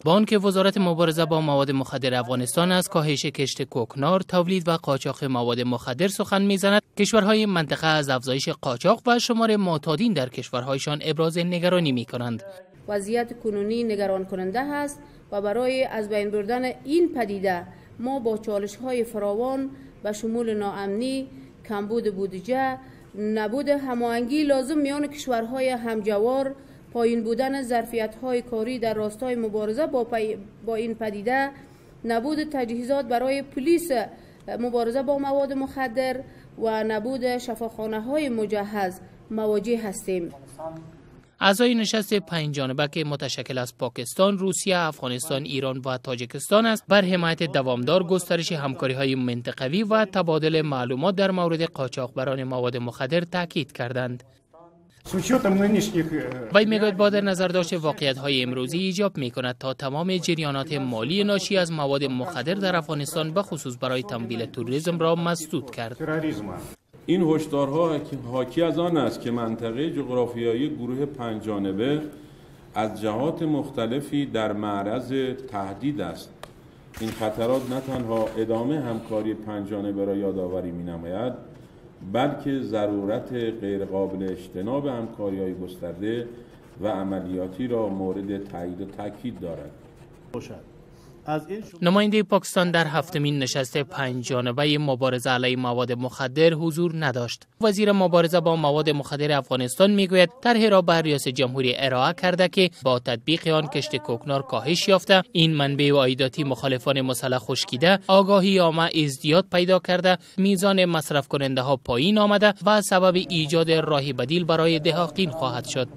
با آنکه وزارت مبارزه با مواد مخدر افغانستان از کاهش کشت کوکنار، تولید و قاچاق مواد مخدر سخن می‌زند، کشورهای منطقه از افزایش قاچاق و شمار معتادین در کشورهایشان ابراز نگرانی می‌کنند. وضعیت کنونی نگران کننده است و برای از بین بردن این پدیده ما با چالش‌های فراوان به شمول ناامنی، کمبود بودجه، نبود هماهنگی لازم میان کشورهای همجوار، پایین بودن ظرفیت‌های کاری در راستای مبارزه با این پدیده، نبود تجهیزات برای پلیس مبارزه با مواد مخدر و نبود شفاخانه‌های مجهز مواجه هستیم. اعضای نشست 5 جانبه که متشکل از پاکستان، روسیه، افغانستان، ایران و تاجیکستان است، بر حمایت دوامدار گسترش همکاری‌های منطقوی و تبادل معلومات در مورد قاچاقبران مواد مخدر تاکید کردند. وی میگوید با در نظر داشت واقعیت‌های امروزی ایجاب می‌کند تا تمام جریانات مالی ناشی از مواد مخدر در افغانستان به خصوص برای تمویل توریسم را مسدود کرد. این هشدارها حاکی از آن است که منطقه جغرافیایی گروه 5 جانبه از جهات مختلفی در معرض تهدید است. این خطرات نه تنها ادامه همکاری 5 جانبه را یادآوری می‌نماید، بلکه ضرورت غیرقابل اجتناب همکاری‌های گسترده و عملیاتی را مورد تایید و تاکید دارد. نماینده پاکستان در 7مین نشست 5 جانبه مبارزه علیه مواد مخدر حضور نداشت. وزیر مبارزه با مواد مخدر افغانستان میگوید طرحی را به ریاست جمهوری ارائه کرده که با تطبیق آن کشت کوکنار کاهش یافته، این منبع وارداتی مخالفان مسلح خشکیده، آگاهی عامه ازدیاد پیدا کرده، میزان مصرف کننده ها پایین آمده و سبب ایجاد راه بدیل برای دهقان خواهد شد.